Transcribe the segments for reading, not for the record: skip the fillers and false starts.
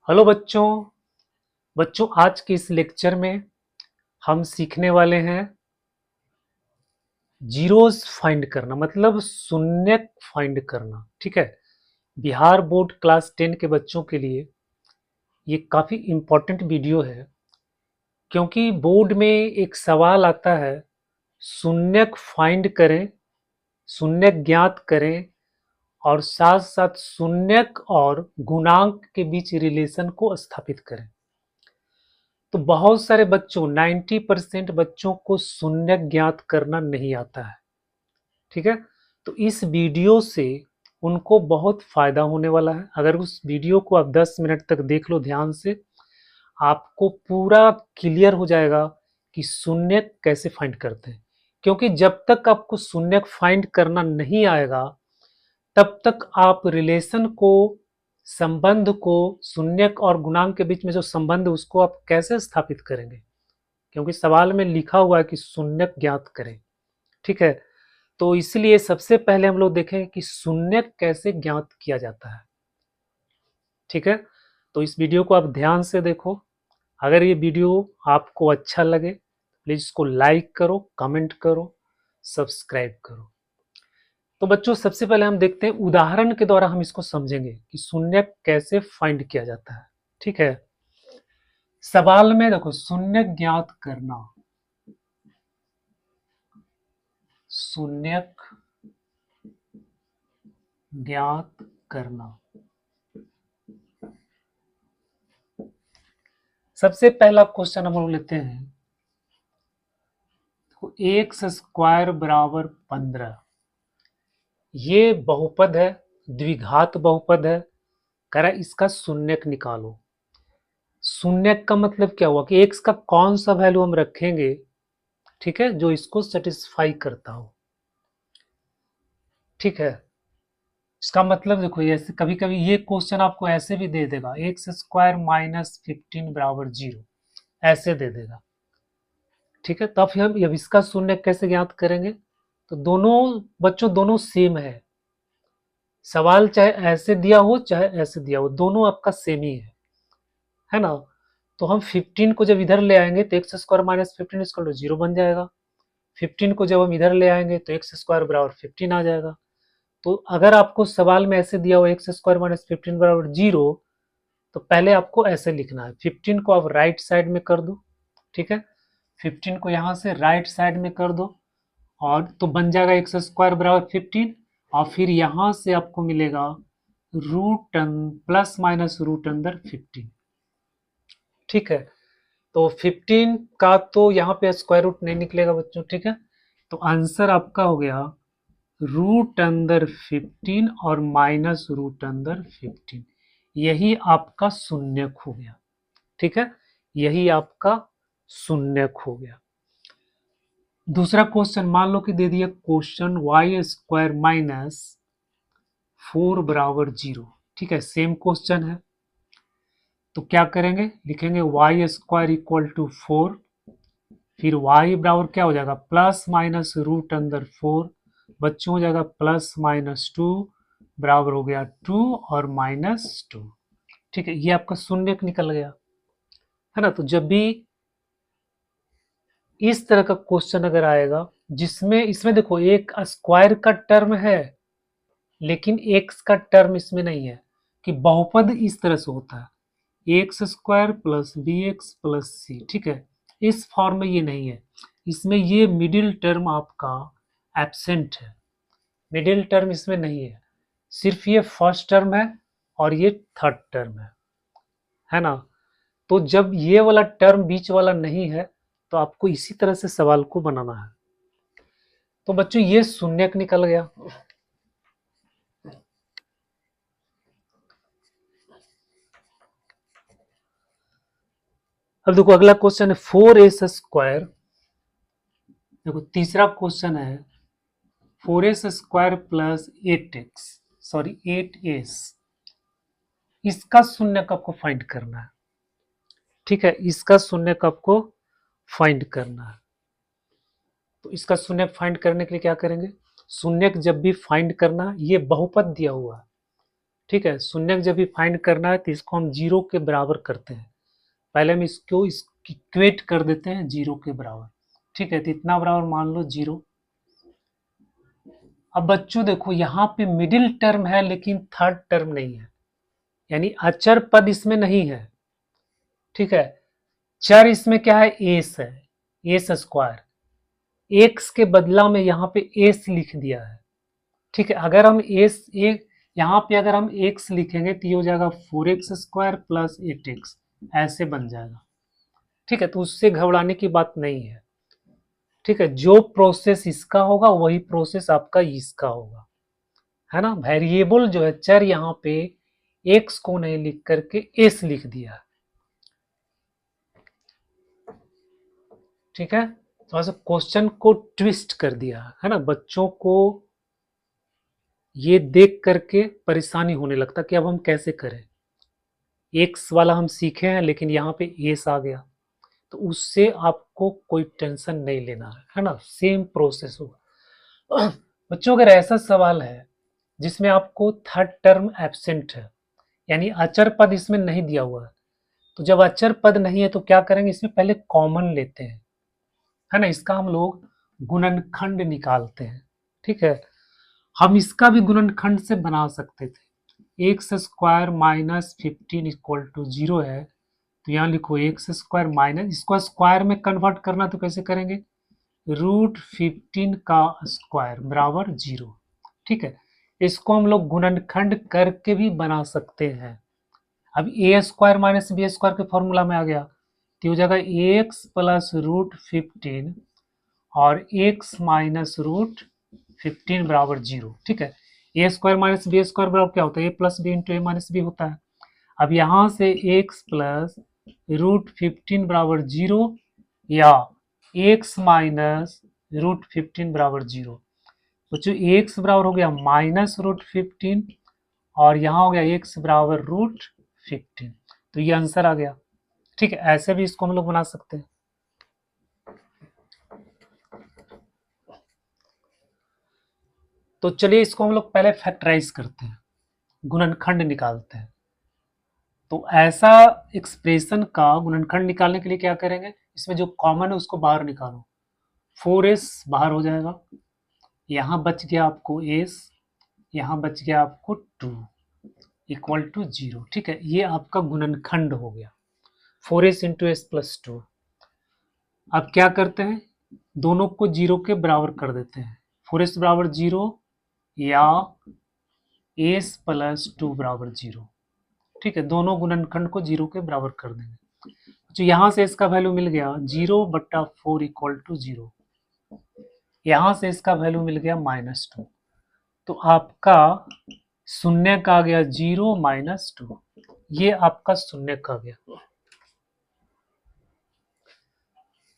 Hello बच्चों। बच्चों आज के इस लेक्चर में हम सीखने वाले हैं जीरोस फाइंड करना, मतलब शून्यक फाइंड करना। ठीक है। बिहार बोर्ड क्लास 10 के बच्चों के लिए ये काफ़ी इम्पोर्टेंट वीडियो है, क्योंकि बोर्ड में एक सवाल आता है, शून्यक फाइंड करें, शून्यक ज्ञात करें और साथ साथ शून्यक और गुणांक के बीच रिलेशन को स्थापित करें। तो बहुत सारे बच्चों 90% बच्चों को शून्यक ज्ञात करना नहीं आता है। ठीक है। तो इस वीडियो से उनको बहुत फायदा होने वाला है। अगर उस वीडियो को आप 10 मिनट तक देख लो ध्यान से, आपको पूरा क्लियर हो जाएगा कि शून्यक कैसे फाइंड करते हैं। क्योंकि जब तक आपको शून्यक फाइंड करना नहीं आएगा, तब तक आप रिलेशन को, संबंध को, शून्यक और गुणांक के बीच में जो संबंध उसको आप कैसे स्थापित करेंगे, क्योंकि सवाल में लिखा हुआ है कि शून्यक ज्ञात करें। ठीक है। तो इसलिए सबसे पहले हम लोग देखें कि शून्यक कैसे ज्ञात किया जाता है। ठीक है। तो इस वीडियो को आप ध्यान से देखो। अगर ये वीडियो आपको अच्छा लगे प्लीज इसको लाइक करो, कमेंट करो, सब्सक्राइब करो। तो बच्चों सबसे पहले हम देखते हैं, उदाहरण के द्वारा हम इसको समझेंगे कि शून्यक कैसे फाइंड किया जाता है। ठीक है। सवाल में देखो, शून्यक ज्ञात करना, शून्यक ज्ञात करना। सबसे पहला क्वेश्चन हम लोग लेते हैं, तो एक्स स्क्वायर बराबर 15, ये बहुपद है, द्विघात बहुपद है। कह रहा है इसका शून्यक निकालो। शून्यक का मतलब क्या हुआ कि एक्स का कौन सा वैल्यू हम रखेंगे, ठीक है, जो इसको सेटिस्फाई करता हो। ठीक है। इसका मतलब देखो, ऐसे कभी कभी ये क्वेश्चन आपको ऐसे भी दे देगा, एक्स स्क्वायर माइनस 15 बराबर 0, ऐसे दे देगा। ठीक है। तब फिर हम अब इसका शून्य कैसे ज्ञात करेंगे। तो दोनों बच्चों दोनों सेम है। सवाल चाहे ऐसे दिया हो चाहे ऐसे दिया हो, दोनों आपका सेम ही है ना। तो हम 15 को जब इधर ले आएंगे तो x square minus 15 equal to 0 बन जाएगा। 15 को जब हम इधर ले आएंगे तो एक्स स्क्वायर बराबर 15 आ जाएगा। तो अगर आपको सवाल में ऐसे दिया हो एक्स स्क्वायर माइनस 15 बराबर 0, तो पहले आपको ऐसे लिखना है, 15 को आप राइट साइड में कर दो। ठीक है। 15 को यहाँ से राइट साइड में कर दो, और तो बन जाएगा एक्स स्क्वायर बराबर 15, और फिर यहाँ से आपको मिलेगा रूट प्लस माइनस रूट अंदर 15। ठीक है। तो 15 का तो यहाँ पे स्क्वायर रूट नहीं निकलेगा बच्चों। ठीक है। तो आंसर आपका हो गया रूट अंदर 15 और माइनस रूट अंदर 15। यही आपका शून्यक हो गया। ठीक है। यही आपका शून्यक हो गया। दूसरा क्वेश्चन मान लो कि दे दिया क्वेश्चन वाई स्क्वायर माइनस 4 बराबर 0। ठीक है। सेम क्वेश्चन है, तो क्या करेंगे, लिखेंगे वाई स्क्वायर इक्वल टू 4, फिर वाई बराबर क्या हो जाएगा, प्लस माइनस रूट अंदर 4, बच्चों हो जाएगा प्लस माइनस 2 बराबर हो गया 2 और माइनस 2। ठीक है। ये आपका शून्यक निकल गया, है ना। तो जब भी इस तरह का क्वेश्चन अगर आएगा जिसमें, इसमें देखो एक स्क्वायर का टर्म है लेकिन एक्स का टर्म इसमें नहीं है, कि बहुपद इस तरह से होता है x square plus b x plus c. ठीक है। इस फॉर्म में ये नहीं है, इसमें ये मिडिल टर्म आपका एब्सेंट है। मिडिल टर्म इसमें नहीं है, सिर्फ ये फर्स्ट टर्म है और ये थर्ड टर्म है ना। तो जब ये वाला टर्म बीच वाला नहीं है, तो आपको इसी तरह से सवाल को बनाना है। तो बच्चों ये शून्यक निकल गया। अब देखो अगला क्वेश्चन है 4s स्क्वायर। देखो तीसरा क्वेश्चन है 4s square plus 8x, sorry 8s, इसका शून्यक आपको फाइंड करना है। ठीक है। इसका शून्यक आपको फाइंड करना है। तो इसका शून्यक फाइंड करने के लिए क्या करेंगे, शून्यक जब भी फाइंड करना, ये बहुपद दिया हुआ है, ठीक है, शून्यक जब भी फाइंड करना है तो इसको हम 0 के बराबर करते हैं। पहले हम इसको इक्वेट कर देते हैं 0 के बराबर। ठीक है, तो इतना बराबर मान लो 0। अब बच्चों देखो यहाँ पे मिडिल टर्म है लेकिन थर्ड टर्म नहीं है, यानी अचर पद इसमें नहीं है। ठीक है, चर इसमें क्या है, एस है, एस स्क्वायर। एक्स के बदला में यहाँ पे एस लिख दिया है। ठीक है, अगर हम एस एक यहाँ पे अगर हम एक्स लिखेंगे तो ये हो जाएगा 4x स्क्वायर प्लस 8x, ऐसे बन जाएगा। ठीक है, तो उससे घबराने की बात नहीं है। ठीक है, जो प्रोसेस इसका होगा वही प्रोसेस आपका इसका होगा, है ना। वेरिएबल जो है चर यहाँ पे एक्स को नहीं लिख करके एस लिख दिया। ठीक है, थोड़ा सा क्वेश्चन को ट्विस्ट कर दिया है ना, बच्चों को ये देख करके परेशानी होने लगता कि अब हम कैसे करें। एक्स वाला हम सीखे हैं लेकिन यहाँ पे एस आ गया, तो उससे आपको कोई टेंशन नहीं लेना है ना, सेम प्रोसेस होगा। बच्चों अगर ऐसा सवाल है जिसमें आपको थर्ड टर्म एब्सेंट है, यानी अचर पद इसमें नहीं दिया हुआ है, तो जब अचर पद नहीं है तो क्या करेंगे, इसमें पहले कॉमन लेते हैं, है ना। इसका हम लोग गुणनखंड निकालते हैं। ठीक है, हम इसका भी गुणनखंड से बना सकते थे। X square minus 15 equal to 0 है, तो यहाँ लिखो एक्स स्क्वायर माइनस, इसको स्क्वायर में कन्वर्ट करना तो कैसे करेंगे, √15 का स्क्वायर बराबर 0। ठीक है, इसको हम लोग गुणनखंड करके भी बना सकते हैं। अब ए स्क्वायर माइनस बी स्क्वायर के फॉर्मूला में आ गया, तो हो जाएगा एक्स प्लस √15 और एक्स माइनस √15 बराबर 0। ठीक है, ए स्क्वायर माइनस बी स्क्वायर बराबर क्या होता है, ए प्लस बी इंटू ए माइनस बी होता है। अब यहाँ से एक्स प्लस √15 बराबर 0 या एक्स माइनस √15 बराबर 0, बच्चों एक्स बराबर हो गया माइनस √15 और यहाँ हो गया एक्स बराबर √15, तो ये आंसर आ गया। ठीक है, ऐसे भी इसको हम लोग बना सकते हैं। तो चलिए इसको हम लोग पहले फैक्टराइज करते हैं, गुणनखंड निकालते हैं। तो ऐसा एक्सप्रेशन का गुणनखंड निकालने के लिए क्या करेंगे, इसमें जो कॉमन है उसको बाहर निकालो, 4s बाहर हो जाएगा, यहाँ बच गया आपको s, यहाँ बच गया आपको 2 इक्वल टू 0। ठीक है, ये आपका गुणनखंड हो गया 4s इंटू एस प्लस 2। अब क्या करते हैं, दोनों को 0 के बराबर कर देते हैं, 4s बराबर 0 या s प्लस 2 बराबर 0। ठीक है, दोनों गुणनखंड को 0 के बराबर कर देंगे। तो यहाँ से इसका वैल्यू मिल गया 0/4 इक्वल टू 0, यहाँ से इसका वैल्यू मिल गया -2, तो आपका शून्य का आ गया 0 - 2, ये आपका शून्य का आ गया।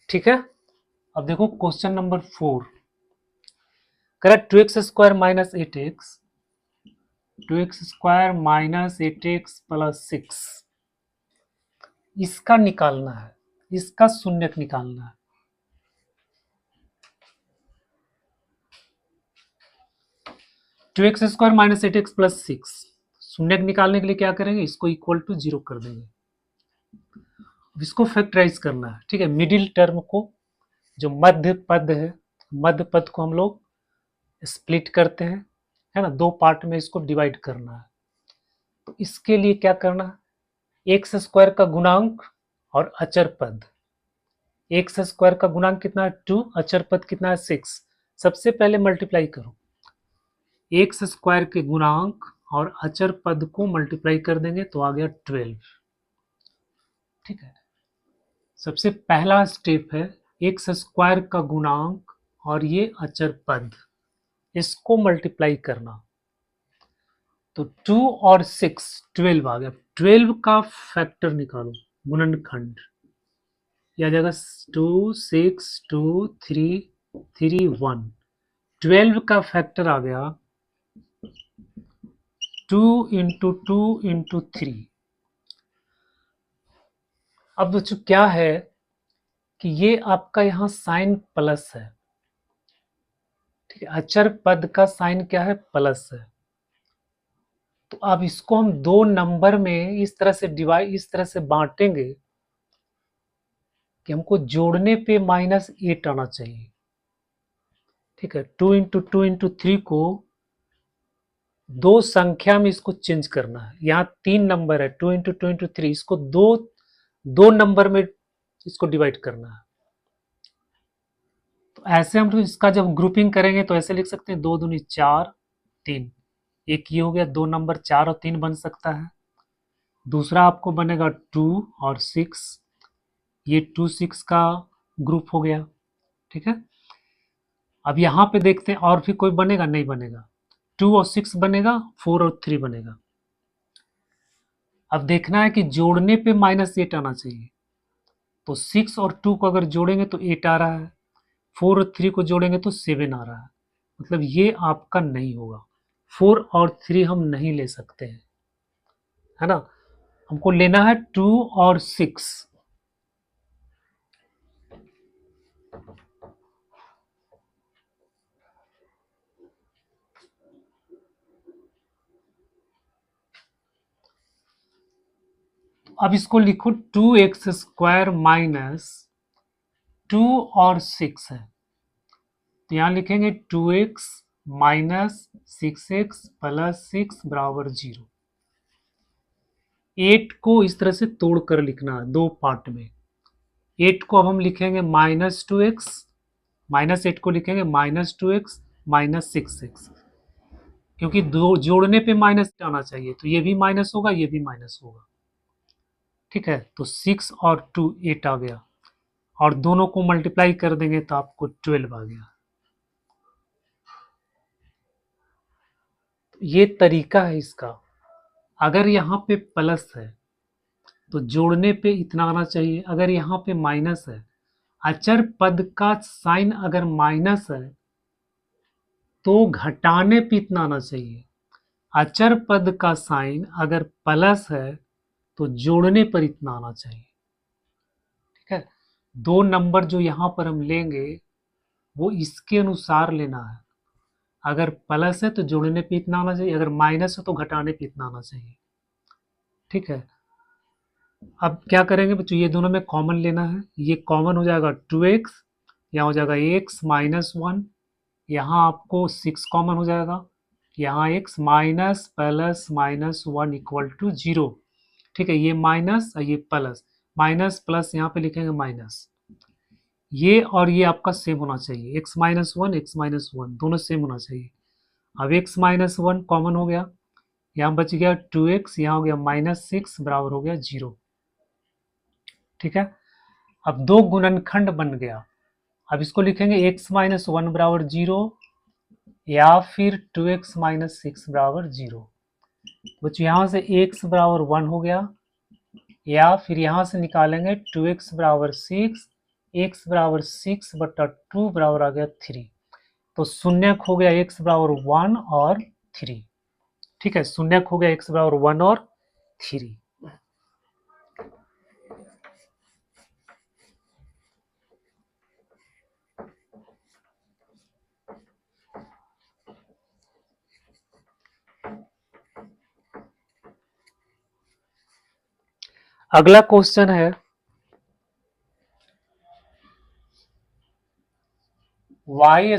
ठीक है, अब देखो question number 4, correct 2x square minus 8x, 2x square minus 8x plus 6, इसका निकालना है, इसका शून्यक निकालना है। Two x square minus 8x plus 6, शून्यक निकालने के लिए क्या करेंगे, इसको इक्वल टू 0 कर देंगे। अब इसको फैक्टराइज करना है। ठीक है, मिडिल टर्म को, जो मध्य पद है, मध्य पद को हम लोग स्प्लिट करते हैं, है ना, दो पार्ट में इसको डिवाइड करना है। तो इसके लिए क्या करना है, एक्स स्क्वायर का गुणांक और अचर पद, एक्स स्क्वायर का गुणांक कितना है 2, अचर पद कितना है 6, सबसे पहले मल्टीप्लाई करो, एक्स स्क्वायर के गुणांक और अचर पद को मल्टीप्लाई कर देंगे तो आ गया 12। ठीक है, सबसे पहला स्टेप है एक्स स्क्वायर का गुणांक और ये अचर पद, इसको मल्टीप्लाई करना, तो 2 और 6 12 आ गया। 12 का फैक्टर निकालो, गुणनखंड, यह जाएगा 2 6 2 3 3 1, 12 का फैक्टर आ गया 2 इंटू 2 इंटू 3। अब बच्चों क्या है कि ये आपका यहाँ साइन प्लस है। ठीक है, अचर पद का साइन क्या है, प्लस है, तो अब इसको हम दो नंबर में इस तरह से बांटेंगे कि हमको जोड़ने पे -8 आना चाहिए। ठीक है, 2 × 2 × 3 को दो संख्या में इसको चेंज करना है। यहाँ 3 नंबर है, 2 × 2 × 3, इसको दो दो नंबर में इसको डिवाइड करना है। तो ऐसे हम इसका जब ग्रुपिंग करेंगे तो ऐसे लिख सकते हैं 2 दूनी 4 3। एक ये हो गया, दो नंबर 4 और 3 बन सकता है। दूसरा आपको बनेगा 2 और 6, ये 2 6 का ग्रुप हो गया। ठीक है, अब यहाँ पे देखते हैं और भी कोई बनेगा, नहीं बनेगा। 2 और 6 बनेगा, 4 और 3 बनेगा। अब देखना है कि जोड़ने पे -8 आना चाहिए। तो 6 और 2 को अगर जोड़ेंगे तो 8 आ रहा है, 4 और 3 को जोड़ेंगे तो 7 आ रहा है। मतलब ये आपका नहीं होगा, 4 और 3 हम नहीं ले सकते हैं, है ना। हमको लेना है 2 और 6। अब इसको लिखो 2x² - 2 और 6 है, तो यहां लिखेंगे 2x - 6x + 6 = 0। 8 को इस तरह से तोड़ कर लिखना है दो पार्ट में। 8 को अब हम लिखेंगे -2x, -8 को लिखेंगे -2x - 6x, क्योंकि दो जोड़ने पे माइनस आना चाहिए, तो ये भी माइनस होगा, ये भी माइनस होगा। ठीक है, तो 6 और 2 8 आ गया, और दोनों को मल्टीप्लाई कर देंगे तो आपको 12 आ गया। तो ये तरीका है इसका। अगर यहाँ पे प्लस है तो जोड़ने पे इतना आना चाहिए, अगर यहाँ पे माइनस है, अचर पद का साइन अगर माइनस है तो घटाने पे इतना आना चाहिए। अचर पद का साइन अगर प्लस है तो जोड़ने पर इतना आना चाहिए। ठीक है, दो नंबर जो यहाँ पर हम लेंगे वो इसके अनुसार लेना है। अगर प्लस है तो जोड़ने पे इतना आना चाहिए, अगर माइनस है तो घटाने पे इतना आना चाहिए। ठीक है, अब क्या करेंगे बच्चों, ये दोनों में कॉमन लेना है। ये कॉमन हो जाएगा 2x, यहाँ हो जाएगा x - 1, यहाँ आपको 6 कॉमन हो जाएगा, यहाँ x माइनस प्लस -1 = 0। ठीक है, ये माइनस और ये प्लस, माइनस प्लस यहाँ पे लिखेंगे माइनस। ये और ये आपका सेम होना चाहिए, x - 1 x - 1 दोनों सेम होना चाहिए। अब x - 1 कॉमन हो गया, यहाँ बच गया 2x, यहाँ हो गया -6 बराबर हो गया 0। ठीक है, अब दो गुणनखंड बन गया। अब इसको लिखेंगे x - 1 बराबर 0 या फिर 2x - 6 बराबर 0। बच्चों यहाँ से x बराबर 1 हो गया, या फिर यहाँ से निकालेंगे 2x बराबर 6, x बराबर 6/2 बराबर आ गया 3। तो शून्यक हो गया x बराबर 1 और 3। ठीक है, शून्यक हो गया x बराबर 1 और 3। अगला क्वेश्चन है y²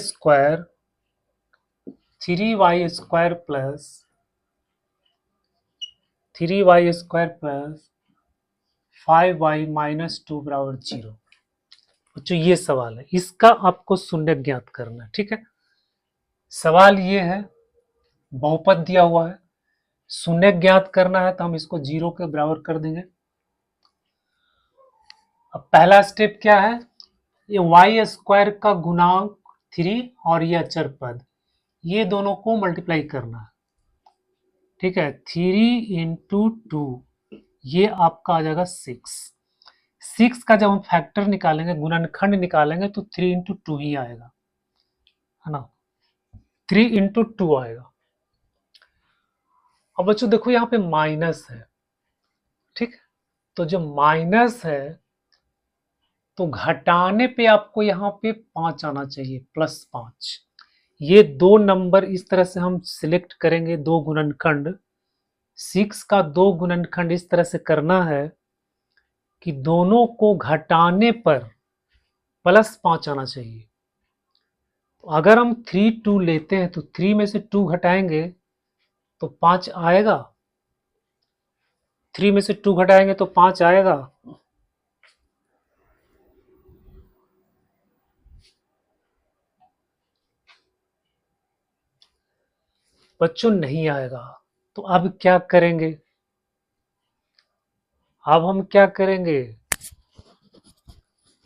3y² प्लस 5y - 2 बराबर 0। बच्चों ये सवाल है, इसका आपको शून्यक ज्ञात करना है। ठीक है, सवाल ये है, बहुपद दिया हुआ है, शून्यक ज्ञात करना है, तो हम इसको 0 के बराबर कर देंगे। अब पहला स्टेप क्या है, ये y² का गुणांक 3 और ये अचर पद, ये दोनों को मल्टीप्लाई करना है। ठीक है, 3 × 2, ये आपका आ जाएगा 6। 6 का जब हम फैक्टर निकालेंगे, गुणनखंड निकालेंगे, तो 3 × 2 ही आएगा, है ना, 3 × 2 आएगा। अब बच्चों देखो यहाँ पे माइनस है। ठीक, तो जो माइनस है तो घटाने पे आपको यहाँ पे 5 आना चाहिए, +5। ये दो नंबर इस तरह से हम सिलेक्ट करेंगे, दो गुणनखंड, 6 का 2 गुणनखंड इस तरह से करना है कि दोनों को घटाने पर +5 आना चाहिए। तो अगर हम 3 2 लेते हैं तो 3 में से 2 घटाएंगे तो 5 आएगा। 3 में से 2 घटाएंगे तो 5 आएगा। बच्चों नहीं आएगा। तो अब क्या करेंगे? अब हम क्या करेंगे?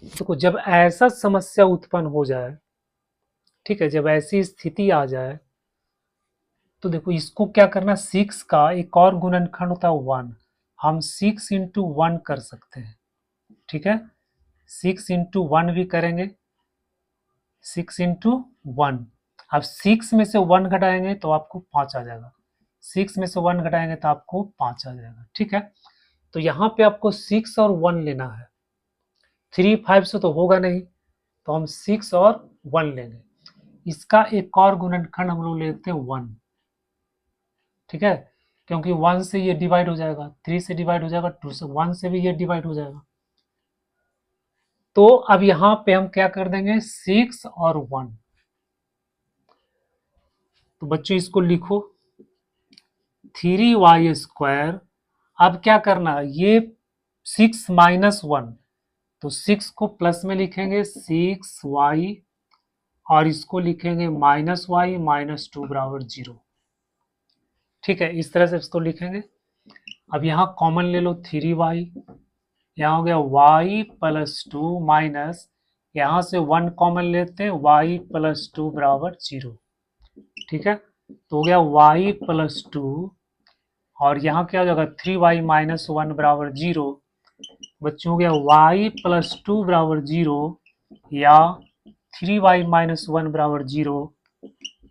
देखो, जब ऐसा समस्या उत्पन्न हो जाए, ठीक है, जब ऐसी स्थिति आ जाए तो देखो इसको क्या करना, 6 का एक और गुणनखंड होता है 1, हम 6 इंटू 1 कर सकते हैं। ठीक है, 6 इंटू 1 भी करेंगे, 6 इंटू 1। अब 6 में से 1 घटाएंगे तो आपको 5 आ जाएगा, 6 में से 1 घटाएंगे तो आपको 5 आ जाएगा। ठीक है, तो यहाँ पे आपको 6 और 1 लेना है, 3 5 से तो होगा नहीं, तो हम 6 और 1 लेंगे। इसका एक और गुणनखंड हम लोग लेते हैं 1। ठीक है, क्योंकि 1 से ये डिवाइड हो जाएगा, 3 से डिवाइड हो जाएगा, 2 से, 1 से भी ये डिवाइड हो जाएगा। तो अब यहां पे हम क्या कर देंगे, 6 और 1। तो बच्चों इसको लिखो 3y²। अब क्या करना, ये 6 माइनस 1, तो 6 को प्लस में लिखेंगे 6y, और इसको लिखेंगे -y -2 बराबर 0। ठीक है, इस तरह से इसको लिखेंगे। अब यहाँ कॉमन ले लो 3y, यहाँ हो गया y + 2 माइनस, यहाँ से 1 कॉमन लेते हैं, y + 2 बराबर 0। ठीक है, तो हो गया y + 2, और यहाँ क्या हो जाएगा 3y - 1 बराबर 0। बच्चों हो गया y + 2 बराबर 0 या 3y - 1 बराबर 0।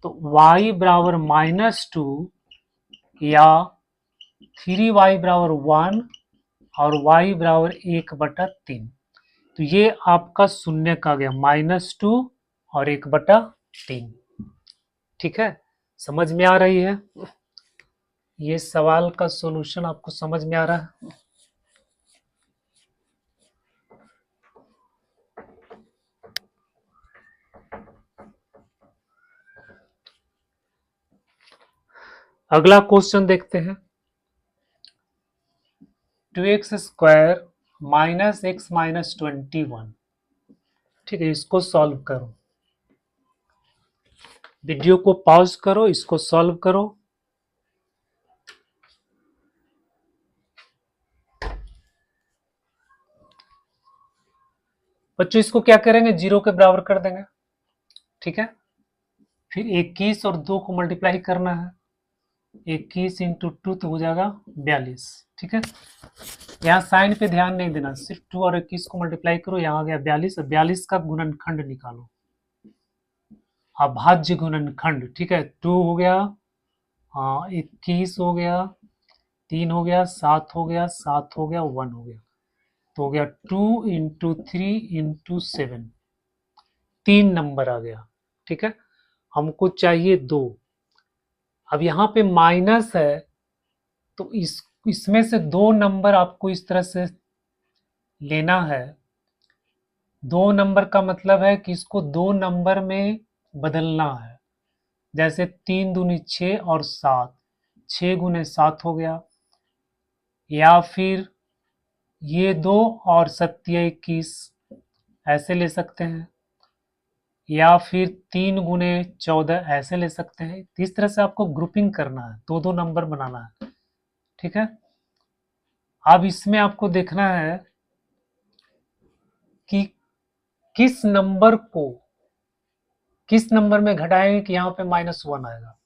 तो y बराबर -2 या 3y बराबर 1 और y बराबर 1/3। तो ये आपका शून्य का गया -2 और 1/3। ठीक है, समझ में आ रही है? ये सवाल का सॉल्यूशन आपको समझ में आ रहा है? अगला क्वेश्चन देखते हैं। 2x² - x - 21। ठीक है, इसको सॉल्व करो, वीडियो को पॉज करो, इसको सॉल्व करो। बच्चों इसको क्या करेंगे, 0 के बराबर कर देंगे। ठीक है, फिर 21 और 2 को मल्टीप्लाई करना है, 21 इंटू 2 तो हो जाएगा 42। ठीक है, यहाँ साइन पे ध्यान नहीं देना, सिर्फ 2 और 21 को मल्टीप्लाई करो, यहाँ आ गया 42। 42 का गुणनखंड निकालो, अभाज्य गुणनखंड। ठीक है, 2 हो गया, 21 हो गया, 3 हो गया, 7 हो गया, 7 हो गया, 1 हो गया, तो हो गया 2 इंटू 3 इंटू 7, 3 नंबर आ गया। ठीक है, हमको चाहिए 2। अब यहाँ पे माइनस है, तो इसमें से 2 नंबर आपको इस तरह से लेना है। 2 नंबर का मतलब है कि इसको 2 नंबर में बदलना है। जैसे 3 दूनी 6 और 7, 6 गुने 7 हो गया, या फिर ये 2 और 7 21 ऐसे ले सकते हैं, या फिर 3 गुने 14 ऐसे ले सकते हैं। इस तरह से आपको ग्रुपिंग करना है, 2 नंबर बनाना है। ठीक है, अब इसमें आपको देखना है कि किस नंबर को किस नंबर में घटाएंगे कि यहाँ पे -1 आएगा।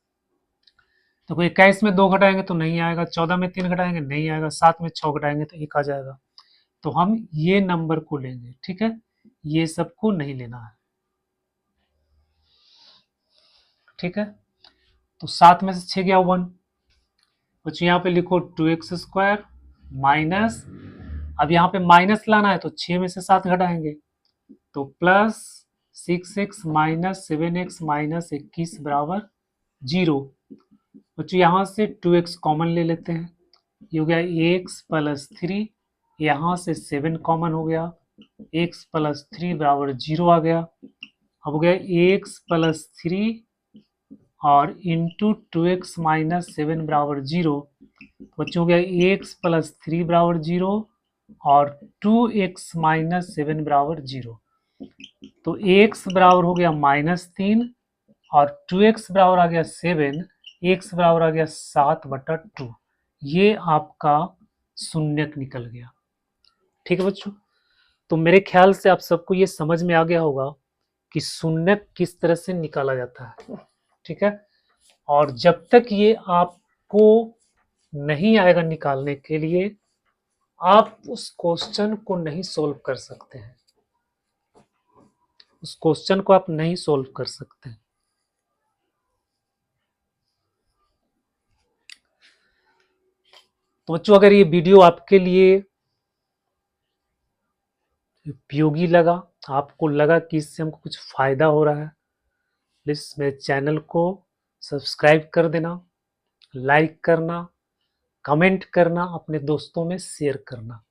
तो कोई 21 में 2 घटाएंगे तो नहीं आएगा, 14 में 3 घटाएंगे नहीं आएगा, 7 में 6 घटाएंगे तो 1 आ जाएगा। तो हम ये नंबर को लेंगे। ठीक है, ये सबको नहीं लेना है। ठीक है, तो 7 में से 6 गया 1। कुछ यहाँ पे लिखो 2x² माइनस, अब यहाँ पे माइनस लाना है तो 6 में से 7 घटाएंगे, तो प्लस 6x - 7x - 21 बराबर 0। बच्चों यहाँ से 2x कॉमन ले लेते हैं, ये हो गया एक्स प्लस थ्री, यहाँ से 7 कॉमन हो गया, एक्स प्लस थ्री बराबर 0 आ गया। अब हो गया एक्स प्लस थ्री और इंटू 2x माइनस 7 बराबर 0। बच्चों हो गया एक्स प्लस थ्री बराबर 0 और 2x माइनस 7 बराबर 0। तो x बराबर हो गया -3 और 2x बराबर आ गया 7, x बराबर आ गया 7/2। ये आपका शून्यक निकल गया। ठीक है बच्चों, तो मेरे ख्याल से आप सबको ये समझ में आ गया होगा कि शून्यक किस तरह से निकाला जाता है। ठीक है, और जब तक ये आपको नहीं आएगा निकालने के लिए, आप उस क्वेश्चन को नहीं सोल्व कर सकते हैं, उस क्वेश्चन को आप नहीं सोल्व कर सकते हैं। तो बच्चों, अगर ये वीडियो आपके लिए उपयोगी लगा, आपको लगा कि इससे हमको कुछ फायदा हो रहा है, प्लीज मेरे चैनल को सब्सक्राइब कर देना, लाइक करना, कमेंट करना, अपने दोस्तों में शेयर करना।